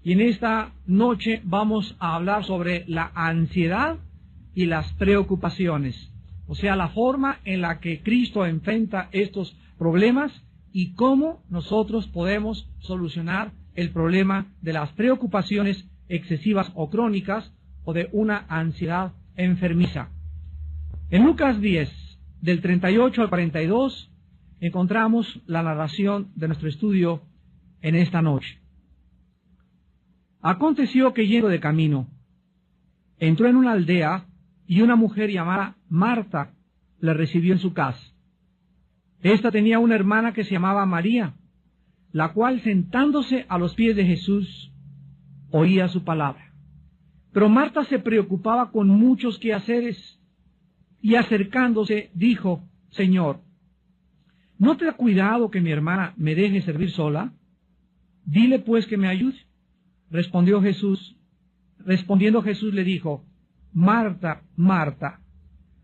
Y en esta noche vamos a hablar sobre la ansiedad y las preocupaciones, o sea, la forma en la que Cristo enfrenta estos problemas y cómo nosotros podemos solucionar el problema de las preocupaciones excesivas o crónicas o de una ansiedad enfermiza. En Lucas 10, del 38 al 42, encontramos la narración de nuestro estudio en esta noche. Aconteció que yendo de camino, entró en una aldea y una mujer llamada Marta le recibió en su casa. Esta tenía una hermana que se llamaba María, la cual sentándose a los pies de Jesús oía su palabra. Pero Marta se preocupaba con muchos quehaceres y acercándose dijo: Señor, ¿no te da cuidado que mi hermana me deje servir sola? Dile pues que me ayude. Respondiendo Jesús le dijo: Marta, Marta,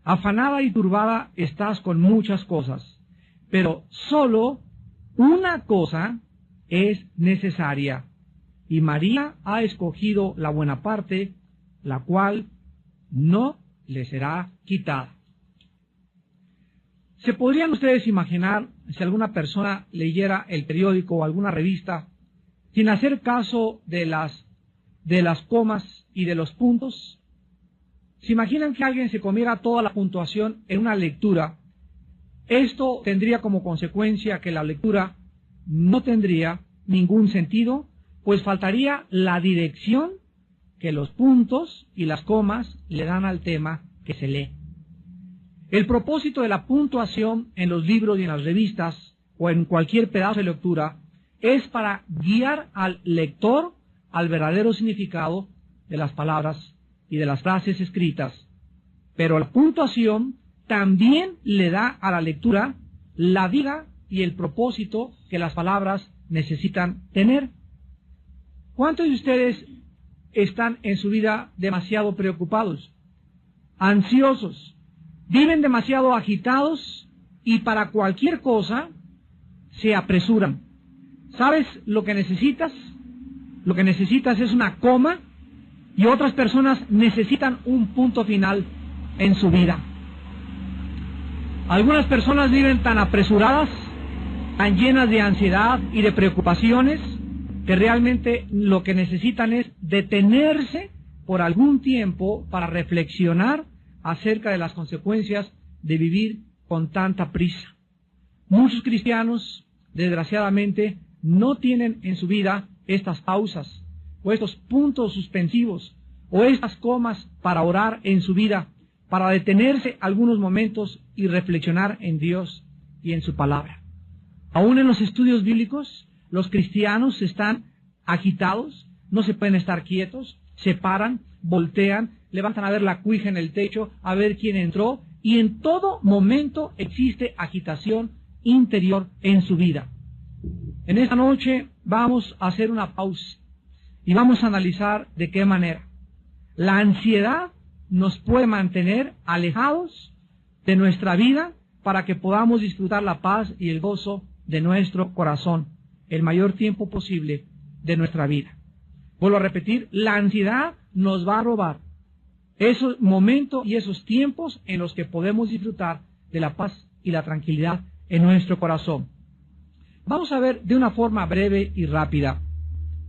afanada y turbada estás con muchas cosas, pero solo una cosa es necesaria, y María ha escogido la buena parte, la cual no le será quitada. ¿Se podrían ustedes imaginar si alguna persona leyera el periódico o alguna revista sin hacer caso de las comas y de los puntos? ¿Se imaginan que alguien se comiera toda la puntuación en una lectura? Esto tendría como consecuencia que la lectura no tendría ningún sentido, pues faltaría la dirección que los puntos y las comas le dan al tema que se lee. El propósito de la puntuación en los libros y en las revistas o en cualquier pedazo de lectura es para guiar al lector al verdadero significado de las palabras y de las frases escritas. Pero la puntuación también le da a la lectura la vida y el propósito que las palabras necesitan tener. ¿Cuántos de ustedes están en su vida demasiado preocupados, ansiosos, viven demasiado agitados y para cualquier cosa se apresuran? ¿Sabes lo que necesitas? Lo que necesitas es una coma, y otras personas necesitan un punto final en su vida. Algunas personas viven tan apresuradas, tan llenas de ansiedad y de preocupaciones, que realmente lo que necesitan es detenerse por algún tiempo para reflexionar acerca de las consecuencias de vivir con tanta prisa. Muchos cristianos, desgraciadamente, no tienen en su vida estas pausas, o estos puntos suspensivos, o estas comas para orar en su vida, para detenerse algunos momentos y reflexionar en Dios y en su palabra. Aún en los estudios bíblicos, los cristianos están agitados, no se pueden estar quietos, se paran, voltean, levantan a ver la cuija en el techo, a ver quién entró, y en todo momento existe agitación interior en su vida. En esta noche vamos a hacer una pausa y vamos a analizar de qué manera la ansiedad nos puede mantener alejados de nuestra vida para que podamos disfrutar la paz y el gozo de nuestro corazón el mayor tiempo posible de nuestra vida. Vuelvo a repetir, la ansiedad nos va a robar esos momentos y esos tiempos en los que podemos disfrutar de la paz y la tranquilidad en nuestro corazón. Vamos a ver de una forma breve y rápida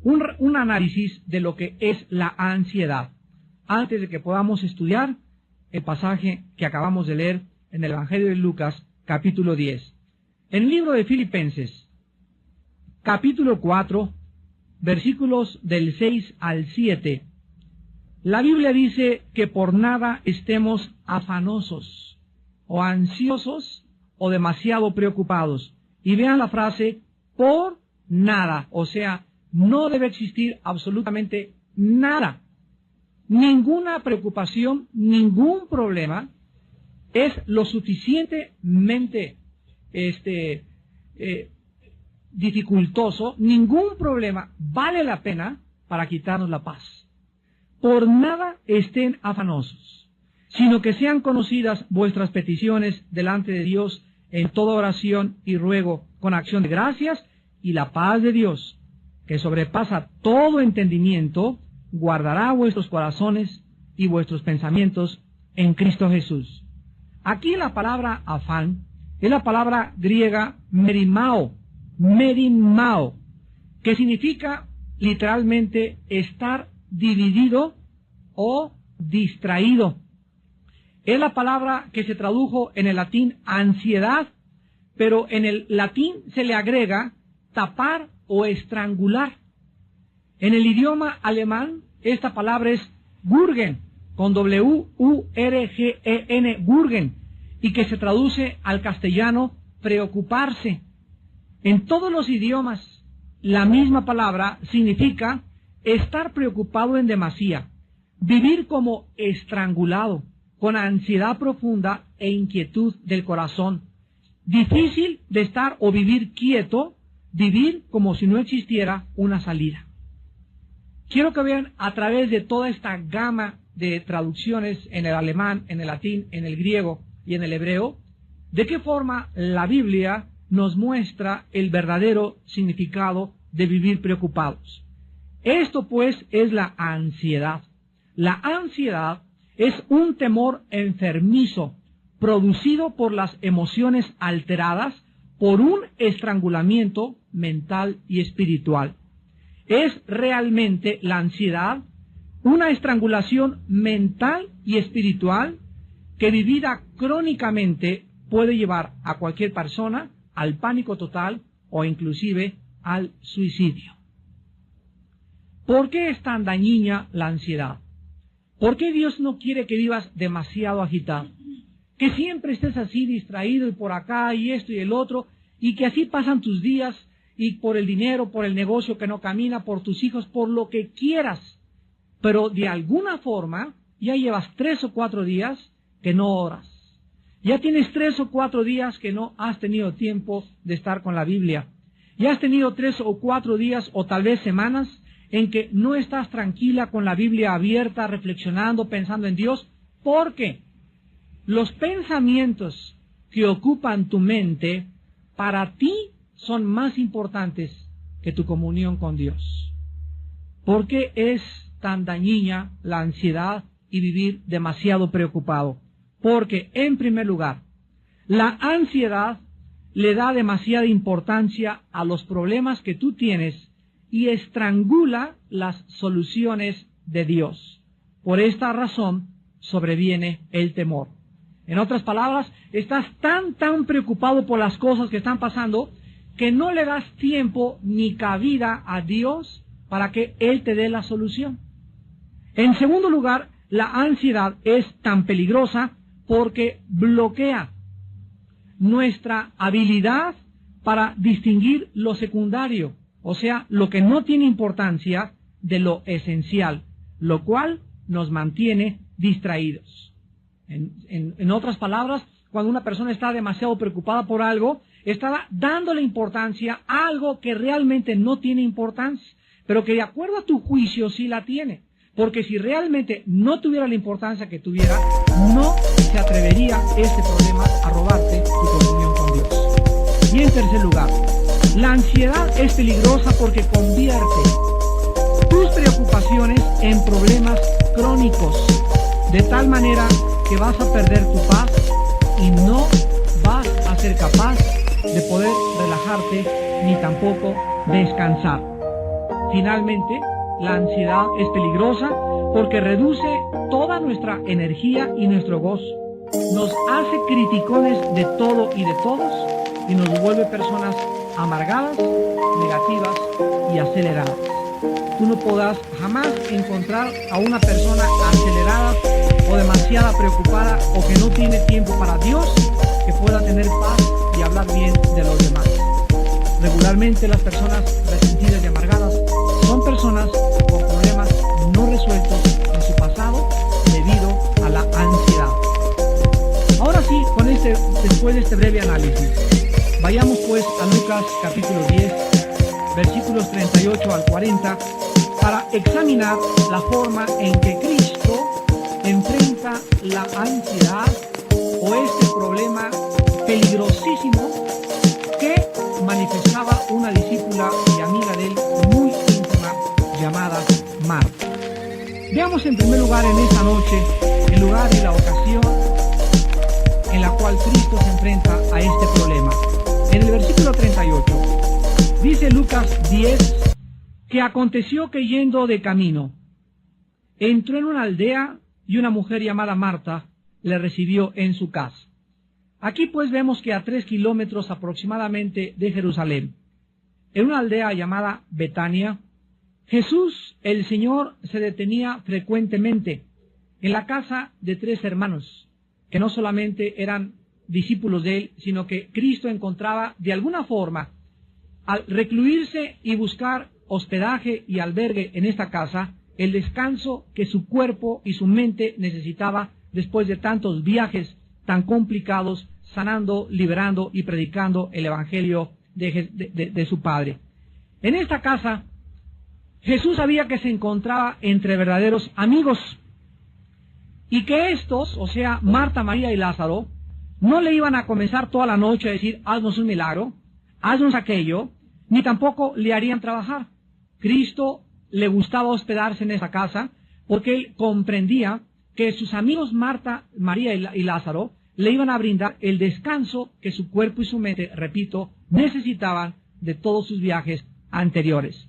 un análisis de lo que es la ansiedad, antes de que podamos estudiar el pasaje que acabamos de leer en el Evangelio de Lucas, capítulo 10. En el libro de Filipenses, capítulo 4, versículos del 6 al 7, la Biblia dice que por nada estemos afanosos, o ansiosos, o demasiado preocupados. Y vean la frase, por nada, o sea, no debe existir absolutamente nada. Ninguna preocupación, ningún problema es lo suficientemente dificultoso, ningún problema vale la pena para quitarnos la paz. Por nada estén afanosos, sino que sean conocidas vuestras peticiones delante de Dios en toda oración y ruego con acción de gracias, y la paz de Dios, que sobrepasa todo entendimiento, guardará vuestros corazones y vuestros pensamientos en Cristo Jesús. Aquí la palabra afán es la palabra griega merimao, que significa literalmente estar dividido o distraído. Es la palabra que se tradujo en el latín ansiedad, pero en el latín se le agrega tapar o estrangular. En el idioma alemán, esta palabra es Gurgen, con W-U-R-G-E-N, Gurgen, y que se traduce al castellano preocuparse. En todos los idiomas, la misma palabra significa estar preocupado en demasía, vivir como estrangulado, con ansiedad profunda e inquietud del corazón. Difícil de estar o vivir quieto, vivir como si no existiera una salida. Quiero que vean a través de toda esta gama de traducciones en el alemán, en el latín, en el griego y en el hebreo, de qué forma la Biblia nos muestra el verdadero significado de vivir preocupados. Esto pues es la ansiedad. La ansiedad es un temor enfermizo producido por las emociones alteradas por un estrangulamiento mental y espiritual. Es realmente la ansiedad una estrangulación mental y espiritual que vivida crónicamente puede llevar a cualquier persona al pánico total o inclusive al suicidio. ¿Por qué es tan dañina la ansiedad? ¿Por qué Dios no quiere que vivas demasiado agitado? Que siempre estés así distraído y por acá y esto y el otro, y que así pasan tus días y por el dinero, por el negocio que no camina, por tus hijos, por lo que quieras. Pero de alguna forma ya llevas 3 o 4 días que no oras. Ya tienes 3 o 4 días que no has tenido tiempo de estar con la Biblia. Ya has tenido 3 o 4 días o tal vez semanas en que no estás tranquila con la Biblia abierta, reflexionando, pensando en Dios, porque los pensamientos que ocupan tu mente para ti son más importantes que tu comunión con Dios. ¿Por qué es tan dañina la ansiedad y vivir demasiado preocupado? Porque, en primer lugar, la ansiedad le da demasiada importancia a los problemas que tú tienes y estrangula las soluciones de Dios. Por esta razón sobreviene el temor. En otras palabras, estás tan preocupado por las cosas que están pasando que no le das tiempo ni cabida a Dios para que Él te dé la solución. En segundo lugar, la ansiedad es tan peligrosa porque bloquea nuestra habilidad para distinguir lo secundario, o sea, lo que no tiene importancia de lo esencial, lo cual nos mantiene distraídos. En otras palabras, cuando una persona está demasiado preocupada por algo, está dándole importancia a algo que realmente no tiene importancia, pero que de acuerdo a tu juicio sí la tiene. Porque si realmente no tuviera la importancia que tuviera, no se atrevería este problema a robarte tu comunión con Dios. Y en tercer lugar, la ansiedad es peligrosa porque convierte tus preocupaciones en problemas crónicos, de tal manera que vas a perder tu paz y no vas a ser capaz de poder relajarte ni tampoco descansar. Finalmente, la ansiedad es peligrosa porque reduce toda nuestra energía y nuestro gozo. Nos hace criticones de todo y de todos y nos vuelve personas amargadas, negativas y aceleradas. Tú no podrás jamás encontrar a una persona acelerada o demasiado preocupada o que no tiene tiempo para Dios que pueda tener paz y hablar bien de los demás. Regularmente las personas resentidas y amargadas son personas con problemas no resueltos en su pasado debido a la ansiedad. Ahora sí, después de este breve análisis, vayamos pues a Lucas capítulo 10, versículos 38 al 40, para examinar la forma en que Cristo enfrenta la ansiedad o este problema peligrosísimo que manifestaba una discípula y amiga de él muy llamada Marta. Veamos en primer lugar en esta noche el lugar y la ocasión en la cual Cristo se enfrenta a este problema. En el versículo 38, dice Lucas 10, que aconteció que yendo de camino, entró en una aldea y una mujer llamada Marta le recibió en su casa. Aquí pues vemos que a 3 kilómetros aproximadamente de Jerusalén, en una aldea llamada Betania, Jesús, el Señor, se detenía frecuentemente en la casa de 3 hermanos, que no solamente eran discípulos de él, sino que Cristo encontraba de alguna forma, al recluirse y buscar hospedaje y albergue en esta casa, el descanso que su cuerpo y su mente necesitaba después de tantos viajes tan complicados, sanando, liberando y predicando el Evangelio de su Padre. En esta casa, Jesús sabía que se encontraba entre verdaderos amigos y que estos, o sea, Marta, María y Lázaro, no le iban a comenzar toda la noche a decir, haznos un milagro, haznos aquello, ni tampoco le harían trabajar. Cristo le gustaba hospedarse en esa casa porque él comprendía que sus amigos Marta, María y Lázaro le iban a brindar el descanso que su cuerpo y su mente, repito, necesitaban de todos sus viajes anteriores.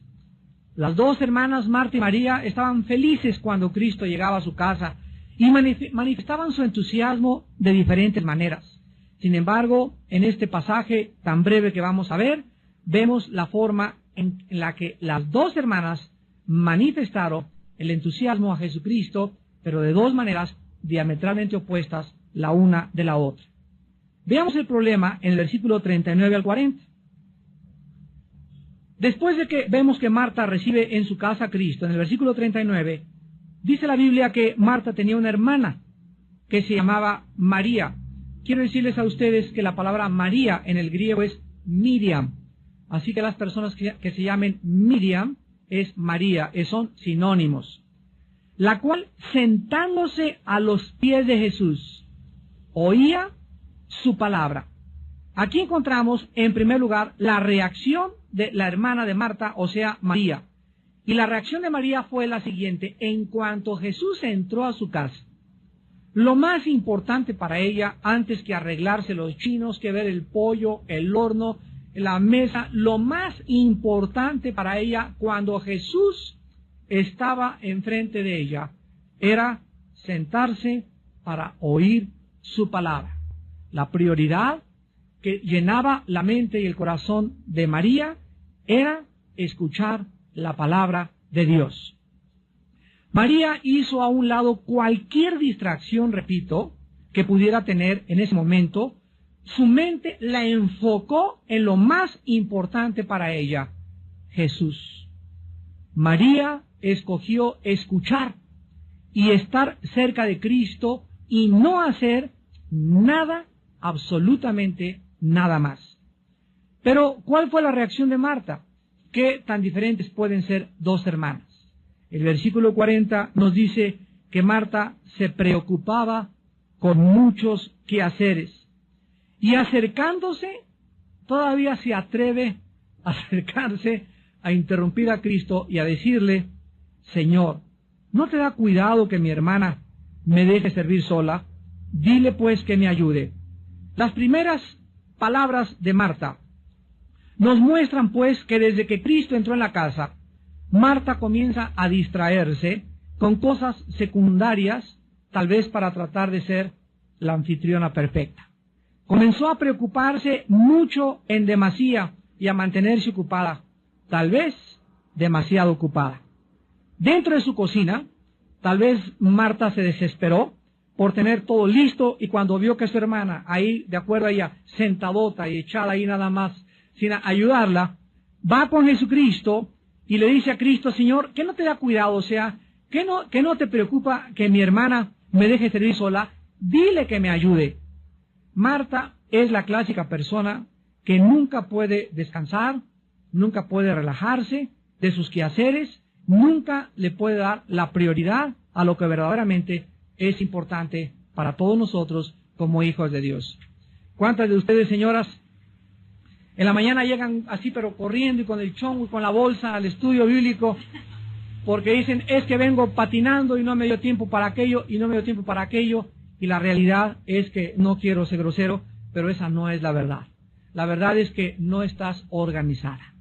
Las 2 hermanas Marta y María estaban felices cuando Cristo llegaba a su casa y manifestaban su entusiasmo de diferentes maneras. Sin embargo, en este pasaje tan breve que vamos a ver, vemos la forma en la que las 2 hermanas manifestaron el entusiasmo a Jesucristo, pero de 2 maneras diametralmente opuestas la una de la otra. Veamos el problema en el versículo 39 al 40. Después de que vemos que Marta recibe en su casa a Cristo, en el versículo 39, dice la Biblia que Marta tenía una hermana que se llamaba María. Quiero decirles a ustedes que la palabra María en el griego es Miriam. Así que las personas que se llamen Miriam es María, son sinónimos. La cual, sentándose a los pies de Jesús, oía su palabra. Aquí encontramos, en primer lugar, la reacción de la hermana de Marta, o sea, María. Y la reacción de María fue la siguiente: en cuanto Jesús entró a su casa, lo más importante para ella, antes que arreglarse los chinos, que ver el pollo, el horno, la mesa, lo más importante para ella cuando Jesús estaba enfrente de ella, era sentarse para oír su palabra. La prioridad que llenaba la mente y el corazón de María era escuchar la palabra de Dios. María hizo a un lado cualquier distracción, repito, que pudiera tener en ese momento. Su mente la enfocó en lo más importante para ella, Jesús. María escogió escuchar y estar cerca de Cristo y no hacer nada, absolutamente nada más. Pero, ¿cuál fue la reacción de Marta? ¿Qué tan diferentes pueden ser 2 hermanas? El versículo 40 nos dice que Marta se preocupaba con muchos quehaceres y acercándose, todavía se atreve a acercarse a interrumpir a Cristo y a decirle: Señor, ¿no te da cuidado que mi hermana me deje servir sola? Dile pues que me ayude. Las primeras palabras de Marta nos muestran pues que desde que Cristo entró en la casa, Marta comienza a distraerse con cosas secundarias, tal vez para tratar de ser la anfitriona perfecta. Comenzó a preocuparse mucho en demasía y a mantenerse ocupada, tal vez demasiado ocupada. Dentro de su cocina, tal vez Marta se desesperó por tener todo listo, y cuando vio que su hermana, ahí, de acuerdo a ella, sentadota y echada ahí nada más, sin ayudarla, va con Jesucristo y le dice a Cristo: Señor, ¿qué no te da cuidado? O sea, ¿qué no te preocupa que mi hermana me deje servir sola? Dile que me ayude. Marta es la clásica persona que nunca puede descansar, nunca puede relajarse de sus quehaceres, nunca le puede dar la prioridad a lo que verdaderamente es importante para todos nosotros como hijos de Dios. ¿Cuántas de ustedes, señoras, en la mañana llegan así pero corriendo y con el chongo y con la bolsa al estudio bíblico? porque dicen, es que vengo patinando y no me dio tiempo para aquello, y no me dio tiempo para aquello, y la realidad es que, no quiero ser grosero, pero esa no es la verdad. La verdad es que no estás organizada.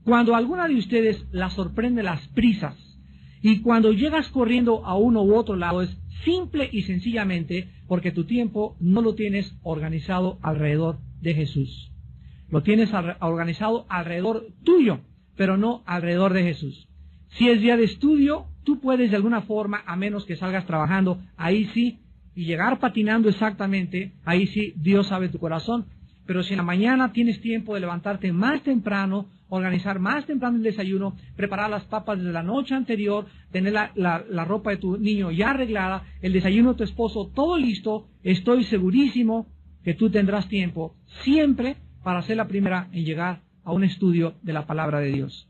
Cuando alguna de ustedes la sorprende las prisas, y cuando llegas corriendo a uno u otro lado, es simple y sencillamente porque tu tiempo no lo tienes organizado alrededor de Jesús. Lo tienes organizado alrededor tuyo, pero no alrededor de Jesús. Si es día de estudio, tú puedes de alguna forma, a menos que salgas trabajando, ahí sí, y llegar patinando exactamente, ahí sí, Dios sabe tu corazón. Pero si en la mañana tienes tiempo de levantarte más temprano, organizar más temprano el desayuno, preparar las papas desde la noche anterior, tener la ropa de tu niño ya arreglada, el desayuno de tu esposo, todo listo, estoy segurísimo que tú tendrás tiempo siempre para ser la primera en llegar a un estudio de la palabra de Dios.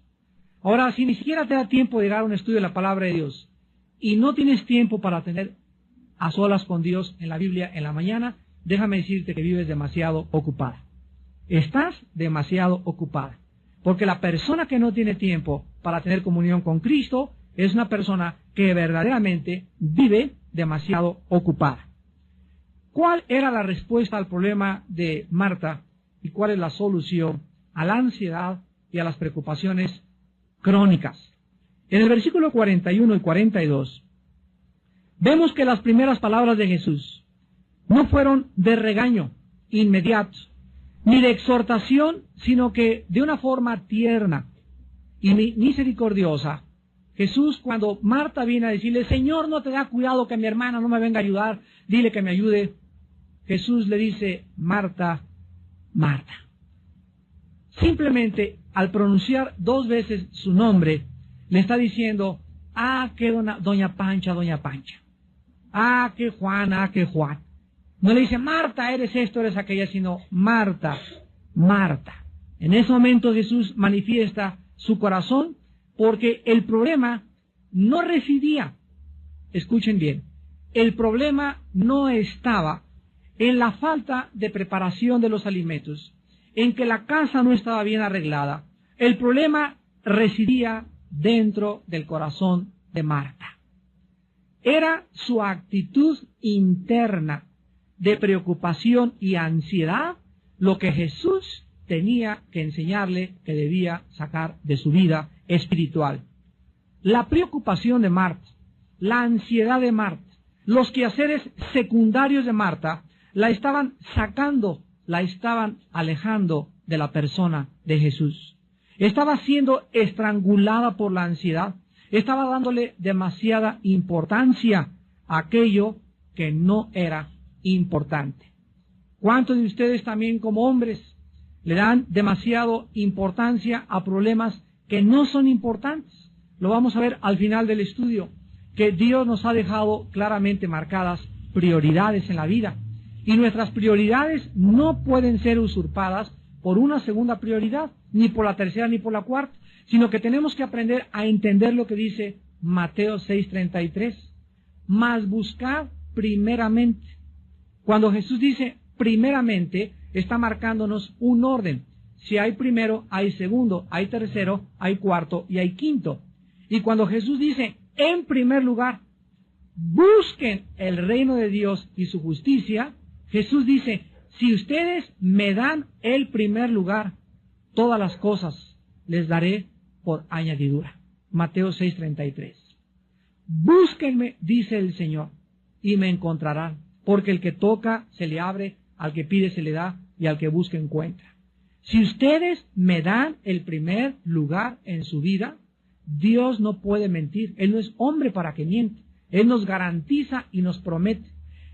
Ahora, si ni siquiera te da tiempo de llegar a un estudio de la palabra de Dios y no tienes tiempo para tener a solas con Dios en la Biblia en la mañana, déjame decirte que vives demasiado ocupada. Estás demasiado ocupada. Porque la persona que no tiene tiempo para tener comunión con Cristo es una persona que verdaderamente vive demasiado ocupada. ¿Cuál era la respuesta al problema de Marta y cuál es la solución a la ansiedad y a las preocupaciones crónicas? En el versículo 41 y 42 vemos que las primeras palabras de Jesús no fueron de regaño inmediato, ni de exhortación, sino que de una forma tierna y misericordiosa. Jesús, cuando Marta viene a decirle, Señor, no te da cuidado que mi hermana no me venga a ayudar, dile que me ayude. Jesús le dice, Marta, Marta. Simplemente al pronunciar 2 veces su nombre, le está diciendo, que doña Pancha, doña Pancha. Que Juan, que Juan. No le dice, Marta, eres esto, eres aquella, sino Marta, Marta. En ese momento Jesús manifiesta su corazón porque el problema no residía, escuchen bien, el problema no estaba en la falta de preparación de los alimentos, en que la casa no estaba bien arreglada. El problema residía dentro del corazón de Marta. Era su actitud interna de preocupación y ansiedad lo que Jesús tenía que enseñarle que debía sacar de su vida espiritual. La preocupación de Marta, la ansiedad de Marta, los quehaceres secundarios de Marta, la estaban sacando, la estaban alejando de la persona de Jesús. Estaba siendo estrangulada por la ansiedad, estaba dándole demasiada importancia a aquello que no era importante. ¿Cuántos de ustedes también como hombres le dan demasiado importancia a problemas que no son importantes? Lo vamos a ver al final del estudio, que Dios nos ha dejado claramente marcadas prioridades en la vida, y nuestras prioridades no pueden ser usurpadas por una segunda prioridad, ni por la tercera ni por la cuarta, sino que tenemos que aprender a entender lo que dice Mateo 6:33, mas buscad primeramente. Cuando Jesús dice primeramente, está marcándonos un orden. Si hay primero, hay segundo, hay tercero, hay cuarto y hay quinto. Y cuando Jesús dice en primer lugar, busquen el reino de Dios y su justicia, Jesús dice, si ustedes me dan el primer lugar, todas las cosas les daré por añadidura. Mateo 6:33. Búsquenme, dice el Señor, y me encontrarán, porque el que toca se le abre, al que pide se le da, y al que busca encuentra. Si ustedes me dan el primer lugar en su vida, Dios no puede mentir. Él no es hombre para que miente. Él nos garantiza y nos promete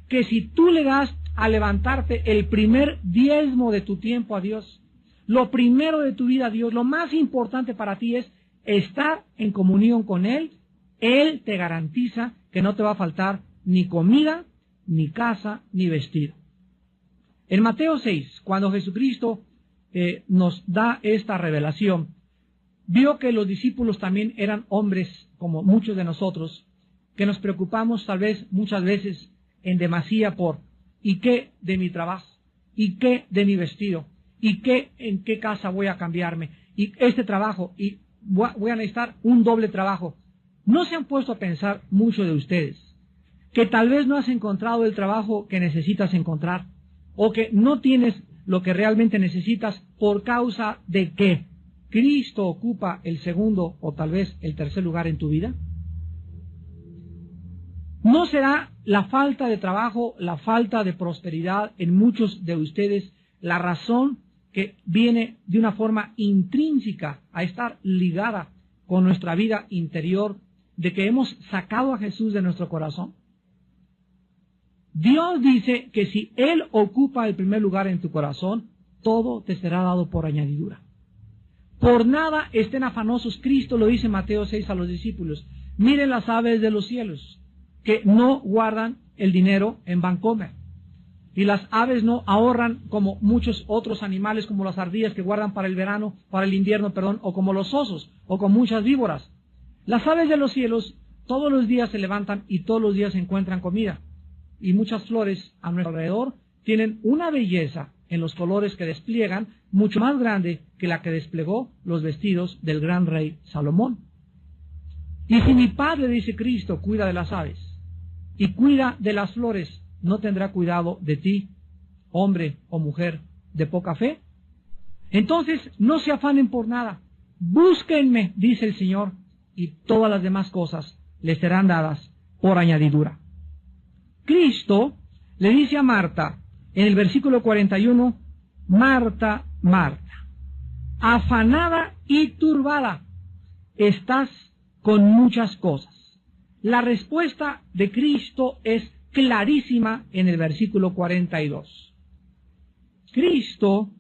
que si tú le das a levantarte el primer diezmo de tu tiempo a Dios, lo primero de tu vida a Dios, lo más importante para ti es estar en comunión con Él, Él te garantiza que no te va a faltar ni comida, ni casa, ni vestido. En Mateo 6, cuando Jesucristo nos da esta revelación, vio que los discípulos también eran hombres como muchos de nosotros, que nos preocupamos tal vez muchas veces en demasía por ¿y qué de mi trabajo? ¿Y qué de mi vestido? ¿Y qué en qué casa voy a cambiarme? ¿Y este trabajo? ¿Y voy a necesitar un doble trabajo? ¿No se han puesto a pensar mucho de ustedes que tal vez no has encontrado el trabajo que necesitas encontrar o que no tienes lo que realmente necesitas por causa de que Cristo ocupa el segundo o tal vez el tercer lugar en tu vida? ¿No será la falta de trabajo, la falta de prosperidad en muchos de ustedes la razón que viene de una forma intrínseca a estar ligada con nuestra vida interior, de que hemos sacado a Jesús de nuestro corazón? Dios dice que si Él ocupa el primer lugar en tu corazón, todo te será dado por añadidura. Por nada estén afanosos. Cristo lo dice en Mateo 6 a los discípulos. Miren las aves de los cielos, que no guardan el dinero en Bancomer. Y las aves no ahorran como muchos otros animales, como las ardillas que guardan para el verano, para el invierno, o como los osos, o con muchas víboras. Las aves de los cielos todos los días se levantan y todos los días encuentran comida. Y muchas flores a nuestro alrededor tienen una belleza en los colores que despliegan mucho más grande que la que desplegó los vestidos del gran rey Salomón. Y si mi Padre, dice Cristo, cuida de las aves y cuida de las flores, ¿no tendrá cuidado de ti, hombre o mujer de poca fe? Entonces no se afanen por nada. Búsquenme, dice el Señor, y todas las demás cosas les serán dadas por añadidura. Cristo le dice a Marta, en el versículo 41, Marta, Marta, afanada y turbada, estás con muchas cosas. La respuesta de Cristo es clarísima en el versículo 42. Cristo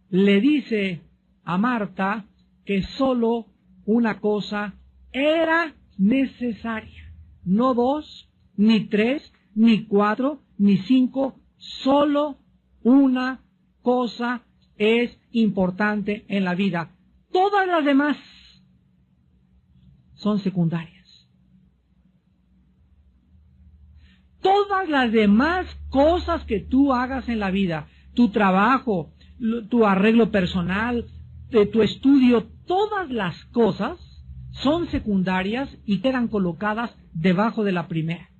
le dice a Marta que solo una cosa era necesaria, no 2, ni 3, ni 4, ni 5, solo una cosa es importante en la vida. Todas las demás son secundarias. Todas las demás cosas que tú hagas en la vida, tu trabajo, tu arreglo personal, tu estudio, todas las cosas son secundarias y quedan colocadas debajo de la primera.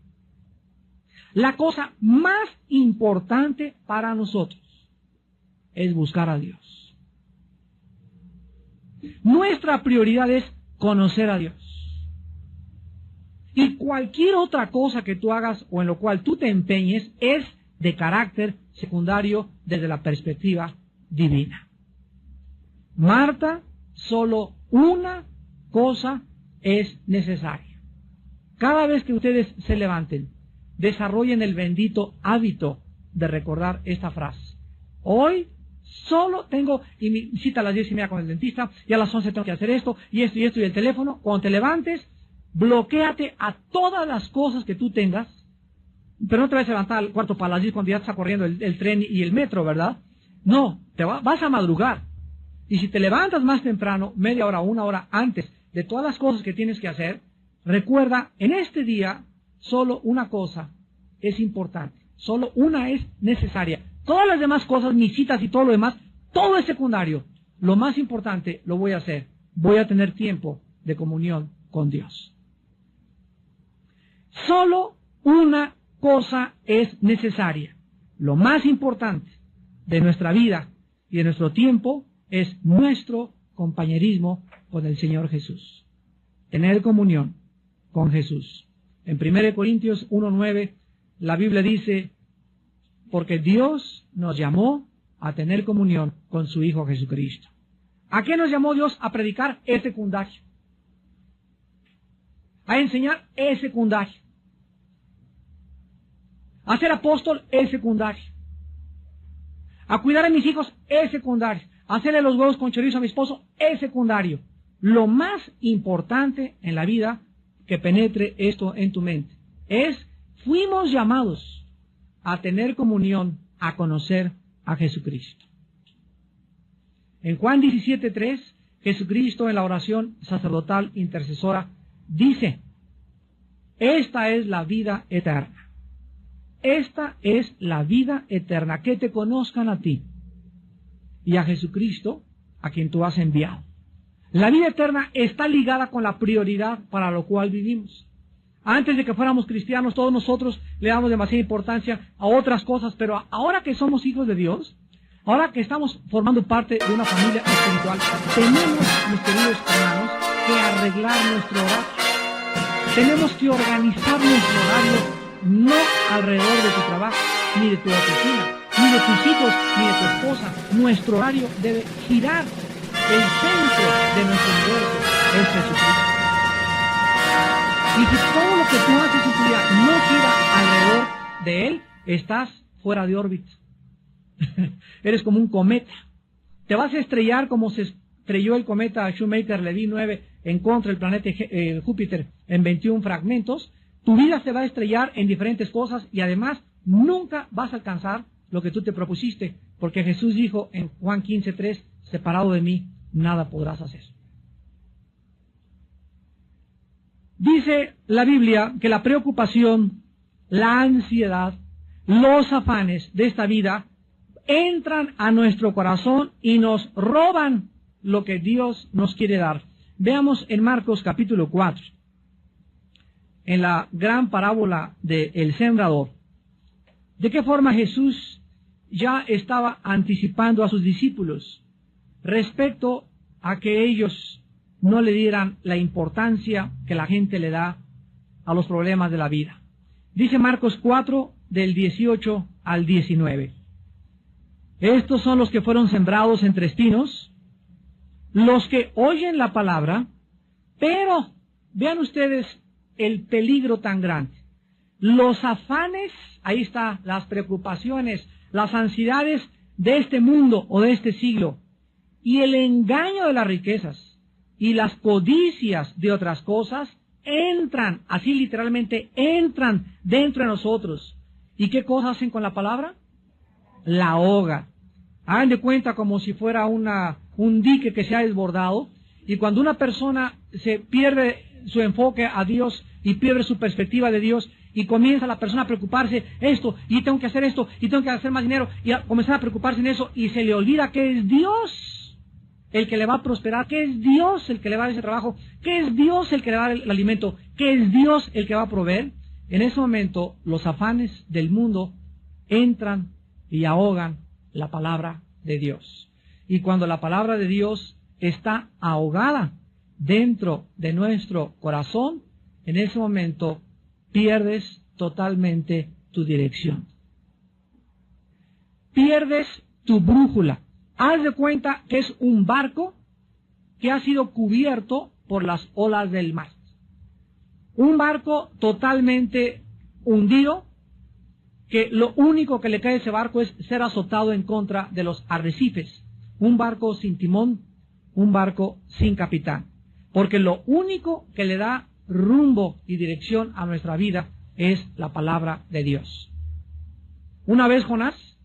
La cosa más importante para nosotros es buscar a Dios. Nuestra prioridad es conocer a Dios. Y cualquier otra cosa que tú hagas o en lo cual tú te empeñes es de carácter secundario desde la perspectiva divina. Marta, solo una cosa es necesaria. Cada vez que ustedes se levanten, desarrollen el bendito hábito de recordar esta frase. Hoy solo tengo mi cita a las 10:30 con el dentista, y a las 11 tengo que hacer esto, y esto, y el teléfono. Cuando te levantes, bloquéate a todas las cosas que tú tengas, pero no te vas a levantar al cuarto para las 10 cuando ya está corriendo el tren y el metro, ¿verdad? No, vas a madrugar. Y si te levantas más temprano, media hora o una hora antes de todas las cosas que tienes que hacer, recuerda, en este día, solo una cosa es importante, solo una es necesaria. Todas las demás cosas, mis citas y todo lo demás, todo es secundario. Lo más importante lo voy a hacer. Voy a tener tiempo de comunión con Dios. Solo una cosa es necesaria. Lo más importante de nuestra vida y de nuestro tiempo es nuestro compañerismo con el Señor Jesús. Tener comunión con Jesús. En 1 Corintios 1:9, la Biblia dice, porque Dios nos llamó a tener comunión con su Hijo Jesucristo. ¿A qué nos llamó Dios? A predicar, es secundario. A enseñar, es secundario. A ser apóstol, es secundario. A cuidar a mis hijos, es secundario. A hacerle los huevos con chorizo a mi esposo, es secundario. Lo más importante en la vida, que penetre esto en tu mente, es, fuimos llamados a tener comunión, a conocer a Jesucristo. En Juan 17:3, Jesucristo en la oración sacerdotal intercesora dice, esta es la vida eterna. Esta es la vida eterna, que te conozcan a ti y a Jesucristo, a quien tú has enviado. La vida eterna está ligada con la prioridad para lo cual vivimos. Antes de que fuéramos cristianos, todos nosotros le damos demasiada importancia a otras cosas, pero ahora que somos hijos de Dios, ahora que estamos formando parte de una familia espiritual, tenemos, mis queridos hermanos, que arreglar nuestro horario. Tenemos que organizar nuestro horario no alrededor de tu trabajo, ni de tu oficina, ni de tus hijos, ni de tu esposa. Nuestro horario debe girar. El centro de nuestro universo es Jesucristo. Y si todo lo que tú haces en tu vida no gira alrededor de Él, estás fuera de órbita. Eres como un cometa. Te vas a estrellar como se estrelló el cometa Shoemaker-Levy 9 en contra del planeta Júpiter en 21 fragmentos. Tu vida se va a estrellar en diferentes cosas y además nunca vas a alcanzar lo que tú te propusiste, porque Jesús dijo en Juan 15:3, separado de mí, nada podrás hacer. Dice la Biblia que la preocupación, la ansiedad, los afanes de esta vida entran a nuestro corazón y nos roban lo que Dios nos quiere dar. Veamos en Marcos capítulo 4, en la gran parábola del sembrador, de qué forma Jesús ya estaba anticipando a sus discípulos respecto a que ellos no le dieran la importancia que la gente le da a los problemas de la vida. Dice Marcos 4, del 18 al 19. Estos son los que fueron sembrados entre espinos, los que oyen la palabra, pero vean ustedes el peligro tan grande. Los afanes, ahí está, las preocupaciones, las ansiedades de este mundo o de este siglo, y el engaño de las riquezas y las codicias de otras cosas entran, así literalmente entran dentro de nosotros. ¿Y qué cosas hacen con la palabra? La ahoga. Hagan de cuenta como si fuera un dique que se ha desbordado, y cuando una persona se pierde su enfoque a Dios y pierde su perspectiva de Dios, y comienza la persona a preocuparse esto, y tengo que hacer esto, y tengo que hacer más dinero, y a comenzar a preocuparse en eso, y se le olvida que es Dios el que le va a prosperar, que es Dios el que le va a dar ese trabajo, que es Dios el que le va a dar el alimento, que es Dios el que va a proveer. En ese momento los afanes del mundo entran y ahogan la palabra de Dios. Y cuando la palabra de Dios está ahogada dentro de nuestro corazón, en ese momento pierdes totalmente tu dirección. Pierdes tu brújula. Haz de cuenta que es un barco que ha sido cubierto por las olas del mar. Un barco totalmente hundido, que lo único que le cae a ese barco es ser azotado en contra de los arrecifes. Un barco sin timón, un barco sin capitán. Porque lo único que le da rumbo y dirección a nuestra vida es la palabra de Dios. Una vez Jonás,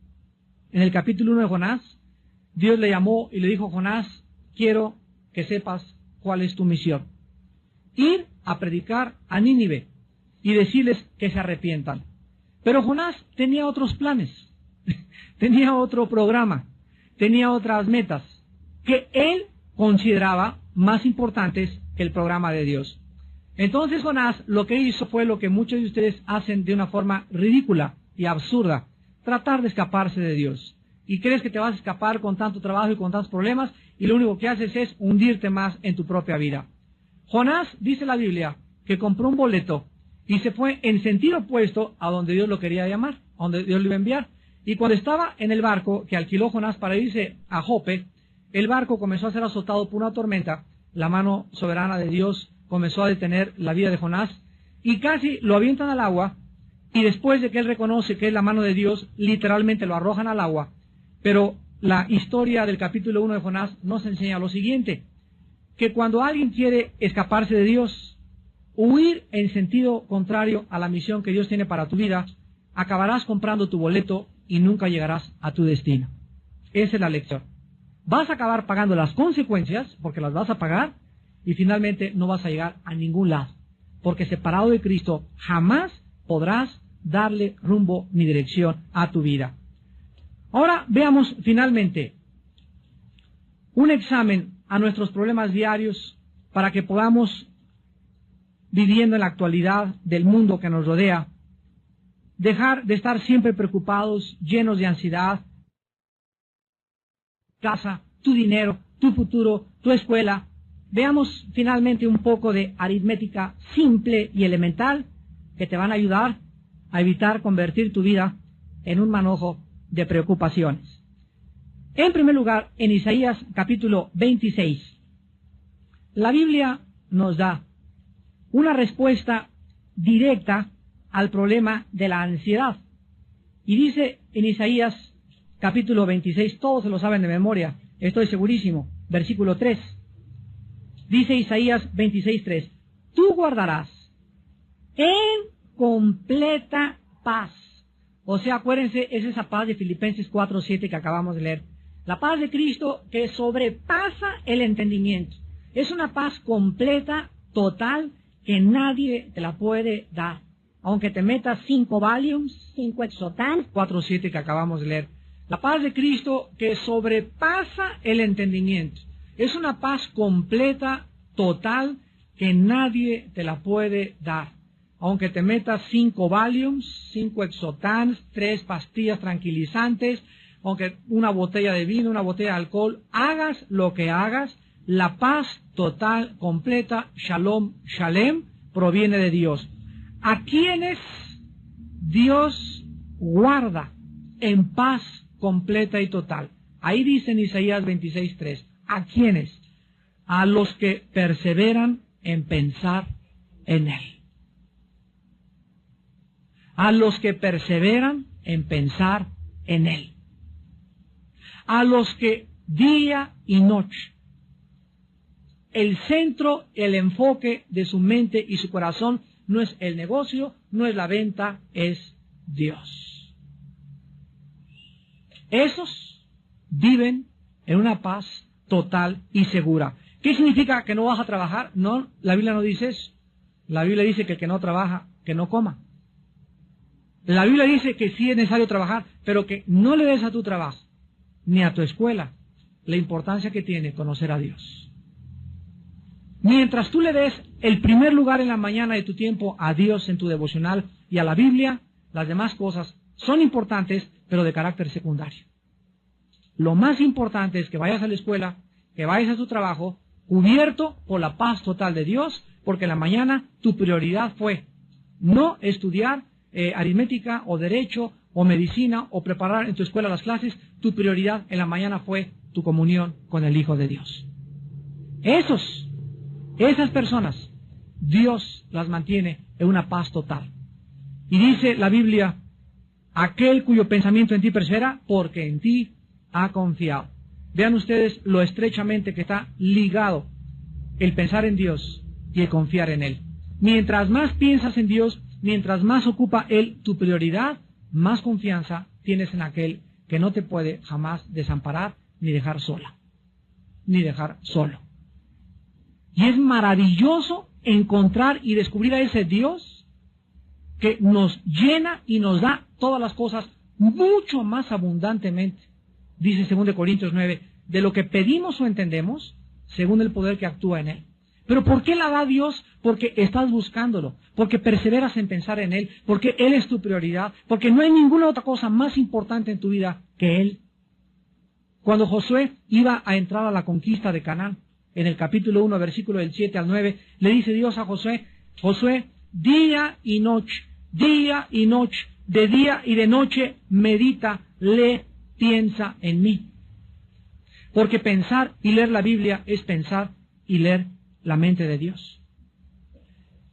en el capítulo 1 de Jonás, Dios le llamó y le dijo: Jonás, quiero que sepas cuál es tu misión. Ir a predicar a Nínive y decirles que se arrepientan. Pero Jonás tenía otros planes, tenía otro programa, tenía otras metas que él consideraba más importantes que el programa de Dios. Entonces Jonás lo que hizo fue lo que muchos de ustedes hacen de una forma ridícula y absurda: tratar de escaparse de Dios. Y crees que te vas a escapar con tanto trabajo y con tantos problemas, y lo único que haces es hundirte más en tu propia vida. Jonás, dice la Biblia, que compró un boleto y se fue en sentido opuesto a donde Dios lo quería llamar, a donde Dios lo iba a enviar. Y cuando estaba en el barco que alquiló Jonás para irse a Jope, el barco comenzó a ser azotado por una tormenta. La mano soberana de Dios comenzó a detener la vida de Jonás y casi lo avientan al agua, y después de que él reconoce que es la mano de Dios, literalmente lo arrojan al agua. Pero la historia del capítulo 1 de Jonás nos enseña lo siguiente: que cuando alguien quiere escaparse de Dios, huir en sentido contrario a la misión que Dios tiene para tu vida, acabarás comprando tu boleto y nunca llegarás a tu destino. Esa es la lección. Vas a acabar pagando las consecuencias, porque las vas a pagar, y finalmente no vas a llegar a ningún lado, porque separado de Cristo jamás podrás darle rumbo ni dirección a tu vida. Ahora veamos finalmente un examen a nuestros problemas diarios para que podamos, viviendo en la actualidad del mundo que nos rodea, dejar de estar siempre preocupados, llenos de ansiedad, casa, tu dinero, tu futuro, tu escuela. Veamos finalmente un poco de aritmética simple y elemental que te van a ayudar a evitar convertir tu vida en un manojo de preocupaciones. En primer lugar, en Isaías capítulo 26, la Biblia nos da una respuesta directa al problema de la ansiedad. Y dice en Isaías capítulo 26, todos se lo saben de memoria, estoy segurísimo, versículo 3. Dice Isaías 26:3, tú guardarás en completa paz. O sea, acuérdense, es esa paz de Filipenses 4:7 que acabamos de leer. La paz de Cristo que sobrepasa el entendimiento. Es una paz completa, total, que nadie te la puede dar. Aunque te metas 5 Valiums, 5 Exotan, 4:7 que acabamos de leer. La paz de Cristo que sobrepasa el entendimiento. Es una paz completa, total, que nadie te la puede dar. Aunque te metas 5 Valiums, 5 Exotans, 3 pastillas tranquilizantes, aunque una botella de vino, una botella de alcohol, hagas lo que hagas, la paz total, completa, Shalom, Shalem, proviene de Dios. A quienes Dios guarda en paz completa y total. Ahí dice en Isaías 26:3. ¿A quiénes? A los que perseveran en pensar en Él. A los que perseveran en pensar en Él. A los que día y noche, el centro, el enfoque de su mente y su corazón no es el negocio, no es la venta, es Dios. Esos viven en una paz total y segura. ¿Qué significa que no vas a trabajar? No, la Biblia no dice eso. La Biblia dice que el que no trabaja, que no coma. La Biblia dice que sí es necesario trabajar, pero que no le des a tu trabajo, ni a tu escuela, la importancia que tiene conocer a Dios. Mientras tú le des el primer lugar en la mañana de tu tiempo a Dios en tu devocional y a la Biblia, las demás cosas son importantes, pero de carácter secundario. Lo más importante es que vayas a la escuela, que vayas a tu trabajo, cubierto por la paz total de Dios, porque en la mañana tu prioridad fue no estudiar aritmética o derecho o medicina o preparar en tu escuela las clases. Tu prioridad en la mañana fue tu comunión con el Hijo de Dios. Esas personas, Dios las mantiene en una paz total. Y dice la Biblia, aquel cuyo pensamiento en ti persevera, porque en ti ha confiado. Vean ustedes lo estrechamente que está ligado el pensar en Dios y el confiar en Él. Mientras más piensas en Dios, mientras más ocupa Él tu prioridad, más confianza tienes en aquel que no te puede jamás desamparar ni dejar sola, ni dejar solo. Y es maravilloso encontrar y descubrir a ese Dios que nos llena y nos da todas las cosas mucho más abundantemente. Dice 2 Corintios 9, de lo que pedimos o entendemos, según el poder que actúa en Él. ¿Pero por qué la da Dios? Porque estás buscándolo, porque perseveras en pensar en Él, porque Él es tu prioridad, porque no hay ninguna otra cosa más importante en tu vida que Él. Cuando Josué iba a entrar a la conquista de Canaán, en el capítulo 1, versículo del 7 al 9, le dice Dios a Josué, Josué, día y noche, de día y de noche, medita, lee, piensa en mí. Porque pensar y leer la Biblia es pensar y leer la mente de Dios.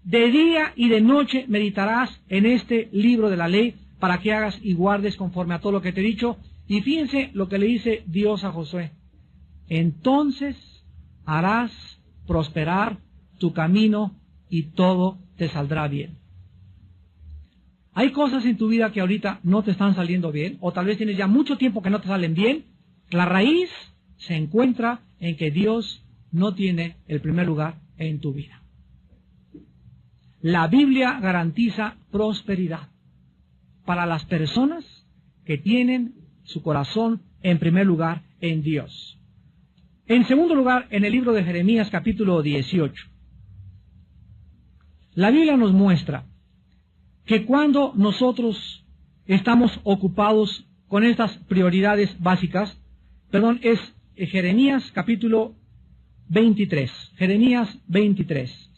De día y de noche meditarás en este libro de la ley para que hagas y guardes conforme a todo lo que te he dicho. Y fíjense lo que le dice Dios a Josué. Entonces harás prosperar tu camino y todo te saldrá bien. Hay cosas en tu vida que ahorita no te están saliendo bien, o tal vez tienes ya mucho tiempo que no te salen bien. La raíz se encuentra en que Dios no tiene el primer lugar en tu vida. La Biblia garantiza prosperidad para las personas que tienen su corazón en primer lugar en Dios. En segundo lugar, en el libro de Jeremías capítulo 18, la Biblia nos muestra que cuando nosotros estamos ocupados con estas prioridades básicas, es Jeremías capítulo 23, Jeremías 23,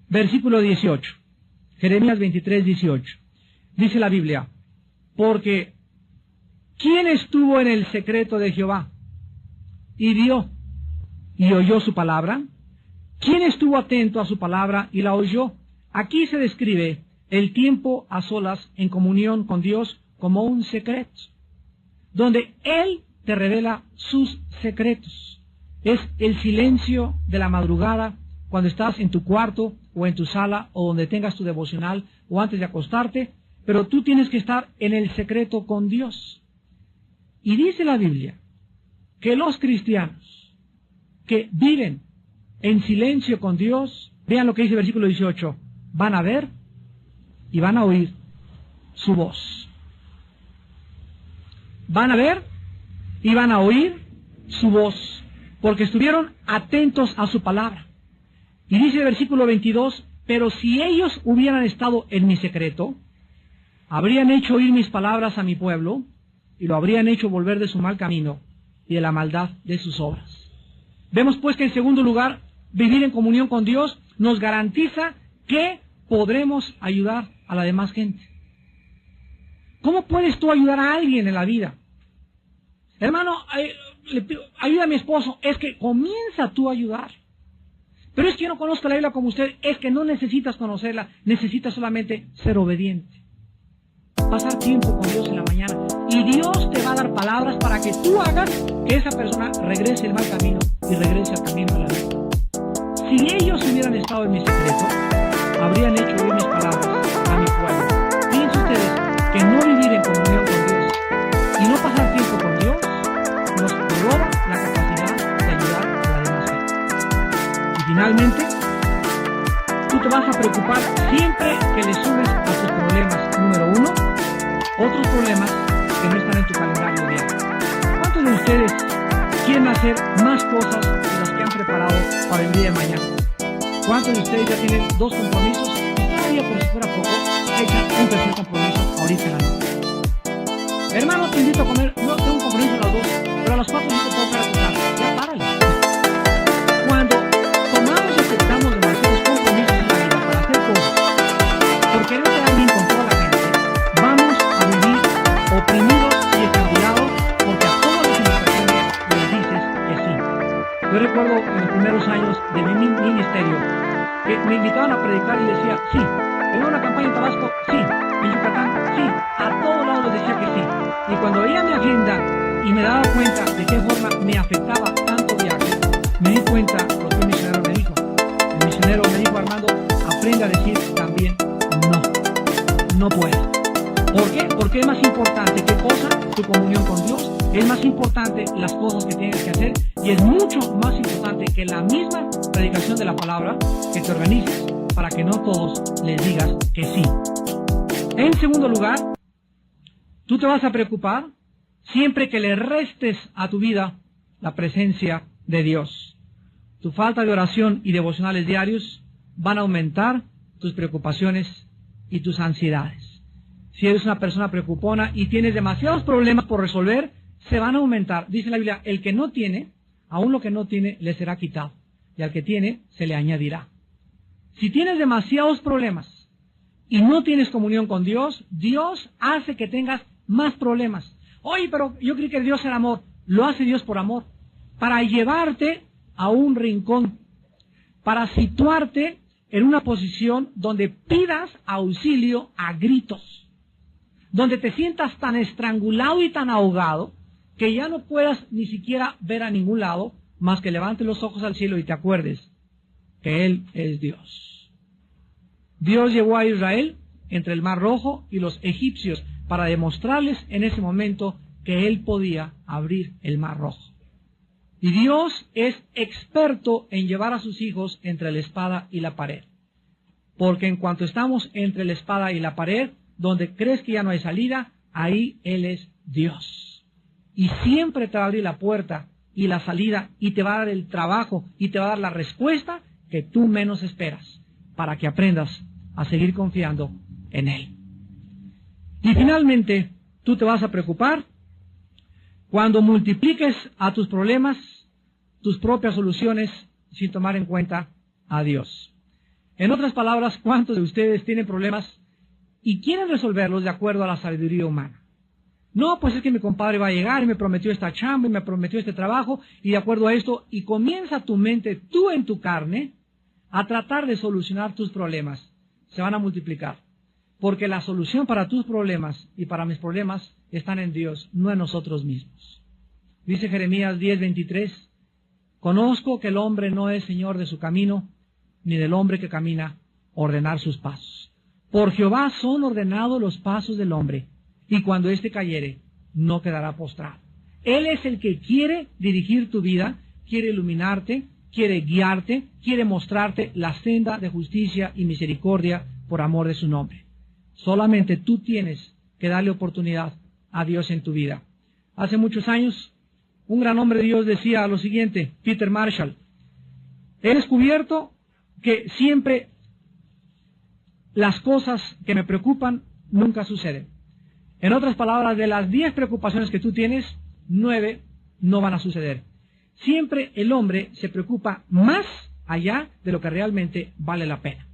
versículo 18, Jeremías 23, 18, dice la Biblia, porque ¿quién estuvo en el secreto de Jehová y vio y oyó su palabra? ¿Quién estuvo atento a su palabra y la oyó? Aquí se describe el tiempo a solas en comunión con Dios como un secreto, donde Él te revela sus secretos. Es el silencio de la madrugada, cuando estás en tu cuarto o en tu sala o donde tengas tu devocional o antes de acostarte, pero tú tienes que estar en el secreto con Dios. Y dice la Biblia que los cristianos que viven en silencio con Dios, vean lo que dice el versículo 18, van a ver y van a oír su voz. Van a ver y van a oír su voz, porque estuvieron atentos a su palabra. Y dice el versículo 22, pero si ellos hubieran estado en mi secreto, habrían hecho oír mis palabras a mi pueblo, y lo habrían hecho volver de su mal camino y de la maldad de sus obras. Vemos pues que en segundo lugar, vivir en comunión con Dios nos garantiza que podremos ayudar a la demás gente. ¿Cómo puedes tú ayudar a alguien en la vida? Hermano, ayuda a mi esposo. Es que comienza tú a ayudar. Pero es que yo no conozco la Biblia como usted. Es que no necesitas conocerla. Necesitas solamente ser obediente. Pasar tiempo con Dios en la mañana. Y Dios te va a dar palabras para que tú hagas que esa persona regrese el mal camino y regrese al camino de la vida. Si ellos hubieran estado en mi secreto, habrían hecho oír mis palabras a mi pueblo. Piensen ustedes que no vivir en comunión con Dios y no pasar tiempo con Dios nos roba la capacidad de ayudar a la demás gente. Y finalmente, tú te vas a preocupar siempre que le sumes a tus problemas, número uno, otros problemas que no están en tu calendario diario. ¿Cuántos de ustedes quieren hacer más cosas de las que han preparado para el día de mañana? ¿Cuántos de ustedes ya tienen 2 compromisos y todavía, por si fuera poco, echan un tercer compromiso ahorita en la noche? Hermano, te invito a comer, no tengo un compromiso a las 2, pero a las 4 sí te puedo quedar a tu casa. Ya párale. Cuando tomamos y aceptamos demasiados compromisos en la vida para hacer cosas, por querer quedar bien con toda la gente, vamos a vivir oprimidos y estrangulados porque a todas las invitaciones les dices que sí. Yo recuerdo en los primeros años de mi ministerio que me invitaban a predicar y decía sí. ¿En una campaña en Tabasco? Sí. ¿En Yucatán? Sí. A todos lados les decía que sí. Y cuando veía mi agenda y me daba cuenta de qué forma me afectaba tanto viaje, me di cuenta lo que el misionero me dijo. El misionero me dijo, Armando, aprende a decir también no puedo. ¿Por qué? Porque es más importante qué cosa, tu comunión con Dios, es más importante las cosas que tienes que hacer y es mucho más importante que la misma predicación de la palabra que te organices para que no todos les digas que sí. En segundo lugar, tú te vas a preocupar siempre que le restes a tu vida la presencia de Dios. Tu falta de oración y devocionales diarios van a aumentar tus preocupaciones y tus ansiedades. Si eres una persona preocupona y tienes demasiados problemas por resolver, se van a aumentar. Dice la Biblia, el que no tiene, aún lo que no tiene, le será quitado. Y al que tiene, se le añadirá. Si tienes demasiados problemas y no tienes comunión con Dios, Dios hace que tengas más problemas. Oye, pero yo creí que Dios era amor. Lo hace Dios por amor. Para llevarte a un rincón. Para situarte en una posición donde pidas auxilio a gritos. Donde te sientas tan estrangulado y tan ahogado que ya no puedas ni siquiera ver a ningún lado más que levantes los ojos al cielo y te acuerdes que Él es Dios. Dios llevó a Israel entre el Mar Rojo y los egipcios para demostrarles en ese momento que Él podía abrir el Mar Rojo. Y Dios es experto en llevar a sus hijos entre la espada y la pared. Porque en cuanto estamos entre la espada y la pared, donde crees que ya no hay salida, ahí Él es Dios. Y siempre te va a abrir la puerta y la salida, y te va a dar el trabajo, y te va a dar la respuesta que tú menos esperas, para que aprendas a seguir confiando en Él. Y finalmente, tú te vas a preocupar cuando multipliques a tus problemas tus propias soluciones sin tomar en cuenta a Dios. En otras palabras, ¿cuántos de ustedes tienen problemas y quieren resolverlos de acuerdo a la sabiduría humana? No, pues es que mi compadre va a llegar y me prometió esta chamba y me prometió este trabajo y de acuerdo a esto, y comienza tu mente, tú en tu carne, a tratar de solucionar tus problemas. Se van a multiplicar. Porque la solución para tus problemas y para mis problemas están en Dios, no en nosotros mismos. Dice Jeremías 10:23, conozco que el hombre no es señor de su camino, ni del hombre que camina ordenar sus pasos. Por Jehová son ordenados los pasos del hombre, y cuando éste cayere, no quedará postrado. Él es el que quiere dirigir tu vida, quiere iluminarte, quiere guiarte, quiere mostrarte la senda de justicia y misericordia por amor de su nombre. Solamente tú tienes que darle oportunidad a Dios en tu vida. Hace muchos años, un gran hombre de Dios decía lo siguiente, Peter Marshall: he descubierto que siempre las cosas que me preocupan nunca suceden. En otras palabras, de las 10 preocupaciones que tú tienes, 9 no van a suceder. Siempre el hombre se preocupa más allá de lo que realmente vale la pena.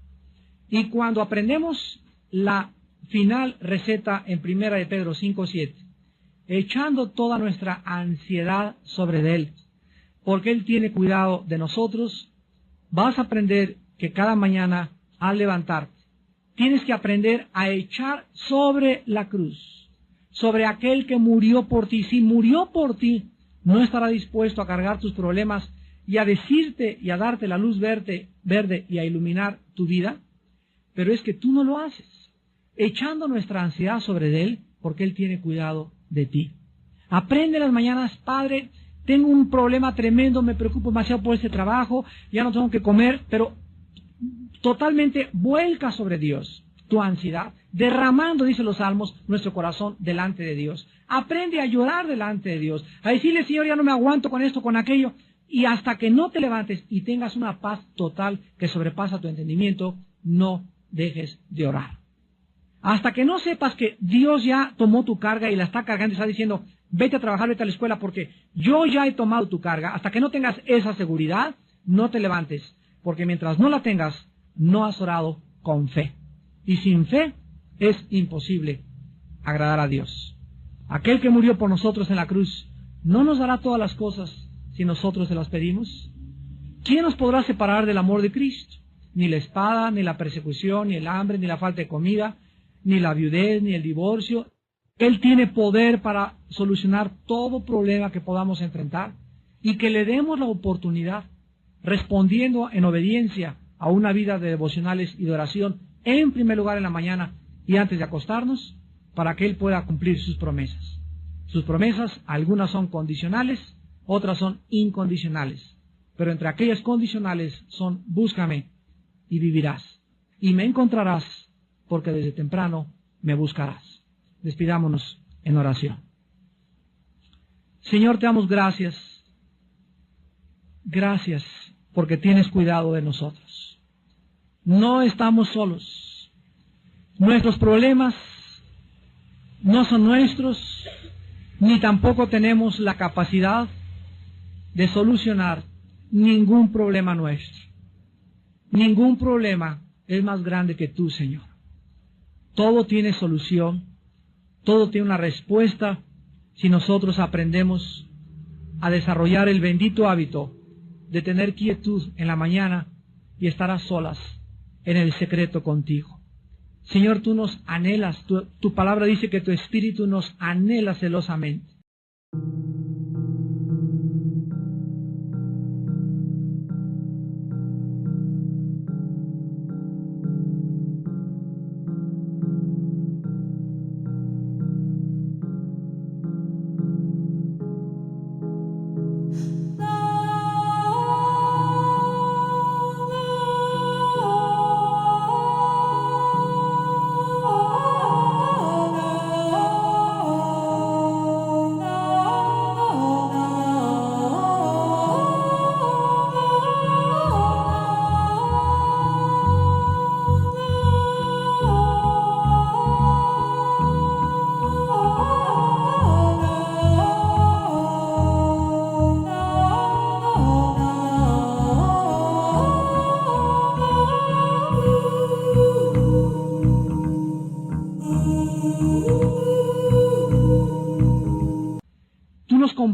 Y cuando aprendemos la final receta en 1 de Pedro 5:7, echando toda nuestra ansiedad sobre Él, porque Él tiene cuidado de nosotros, vas a aprender que cada mañana al levantarte, tienes que aprender a echar sobre la cruz, sobre aquel que murió por ti. Si murió por ti, no estará dispuesto a cargar tus problemas y a decirte y a darte la luz verde y a iluminar tu vida. Pero es que tú no lo haces, echando nuestra ansiedad sobre Él, porque Él tiene cuidado de ti. Aprende las mañanas: Padre, tengo un problema tremendo, me preocupo demasiado por este trabajo, ya no tengo que comer, pero totalmente vuelca sobre Dios tu ansiedad, derramando, dice los Salmos, nuestro corazón delante de Dios. Aprende a llorar delante de Dios, a decirle: Señor, ya no me aguanto con esto, con aquello, y hasta que no te levantes y tengas una paz total que sobrepasa tu entendimiento, no dejes de orar. Hasta que no sepas que Dios ya tomó tu carga y la está cargando y está diciendo: vete a trabajar, vete a la escuela porque yo ya he tomado tu carga. Hasta que no tengas esa seguridad, no te levantes, porque mientras no la tengas, no has orado con fe. Y sin fe es imposible agradar a Dios. Aquel que murió por nosotros en la cruz, ¿no nos dará todas las cosas si nosotros se las pedimos? ¿Quién nos podrá separar del amor de Cristo? Ni la espada, ni la persecución, ni el hambre, ni la falta de comida, ni la viudez, ni el divorcio. Él tiene poder para solucionar todo problema que podamos enfrentar, y que le demos la oportunidad, respondiendo en obediencia a una vida de devocionales y de oración, en primer lugar en la mañana y antes de acostarnos, para que Él pueda cumplir sus promesas. Sus promesas, algunas son condicionales, otras son incondicionales, pero entre aquellas condicionales son: búscame y vivirás, y me encontrarás, porque desde temprano me buscarás. Despidámonos en oración. Señor, te damos gracias. Gracias porque tienes cuidado de nosotros. No estamos solos. Nuestros problemas no son nuestros, ni tampoco tenemos la capacidad de solucionar ningún problema nuestro. Ningún problema es más grande que tú, Señor. Todo tiene solución, todo tiene una respuesta si nosotros aprendemos a desarrollar el bendito hábito de tener quietud en la mañana y estar a solas en el secreto contigo. Señor, tú nos anhelas, tu palabra dice que tu espíritu nos anhela celosamente.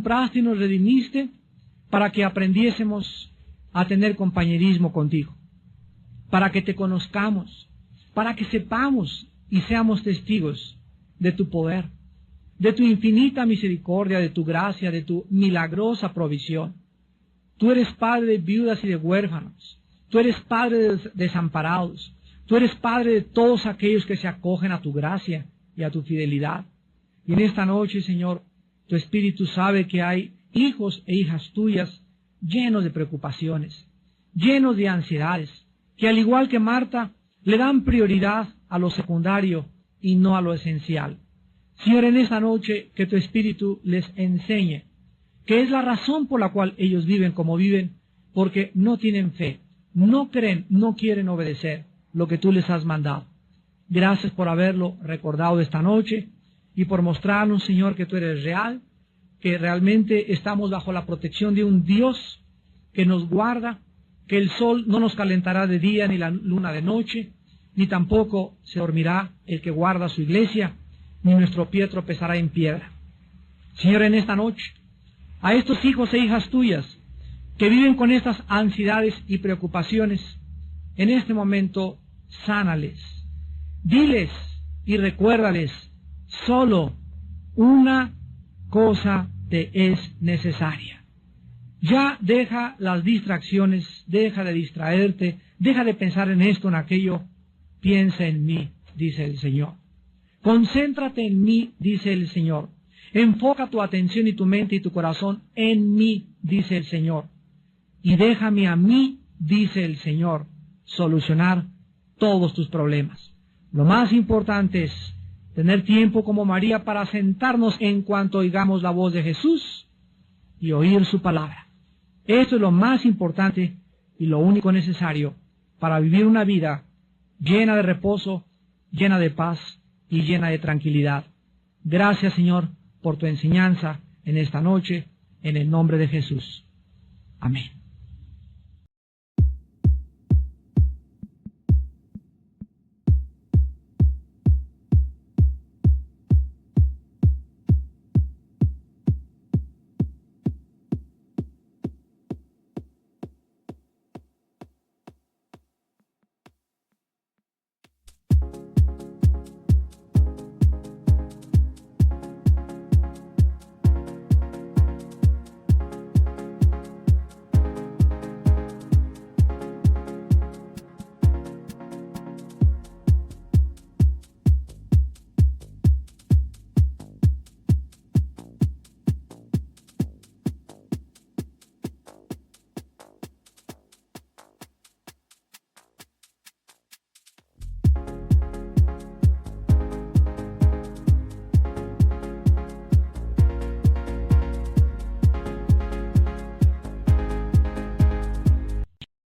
compraste y nos redimiste para que aprendiésemos a tener compañerismo contigo, para que te conozcamos, para que sepamos y seamos testigos de tu poder, de tu infinita misericordia, de tu gracia, de tu milagrosa provisión. Tú eres Padre de viudas y de huérfanos, tú eres Padre de desamparados, tú eres Padre de todos aquellos que se acogen a tu gracia y a tu fidelidad. Y en esta noche, Señor, tu Espíritu sabe que hay hijos e hijas tuyas llenos de preocupaciones, llenos de ansiedades, que al igual que Marta, le dan prioridad a lo secundario y no a lo esencial. Señor, en esta noche que tu Espíritu les enseñe que es la razón por la cual ellos viven como viven, porque no tienen fe, no creen, no quieren obedecer lo que tú les has mandado. Gracias por haberlo recordado esta noche y por mostrarnos, Señor, que tú eres real, que realmente estamos bajo la protección de un Dios que nos guarda, que el sol no nos calentará de día ni la luna de noche, ni tampoco se dormirá el que guarda su iglesia, ni nuestro pie tropezará en piedra. Señor, en esta noche, a estos hijos e hijas tuyas que viven con estas ansiedades y preocupaciones, en este momento, sánales. Diles y recuérdales, solo una cosa te es necesaria. Ya deja las distracciones, deja de distraerte, deja de pensar en esto, en aquello, piensa en mí, dice el Señor. Concéntrate en mí, dice el Señor. Enfoca tu atención y tu mente y tu corazón en mí, dice el Señor. Y déjame a mí, dice el Señor, solucionar todos tus problemas. Lo más importante es tener tiempo como María para sentarnos en cuanto oigamos la voz de Jesús y oír su palabra. Esto es lo más importante y lo único necesario para vivir una vida llena de reposo, llena de paz y llena de tranquilidad. Gracias, Señor, por tu enseñanza en esta noche, en el nombre de Jesús. Amén.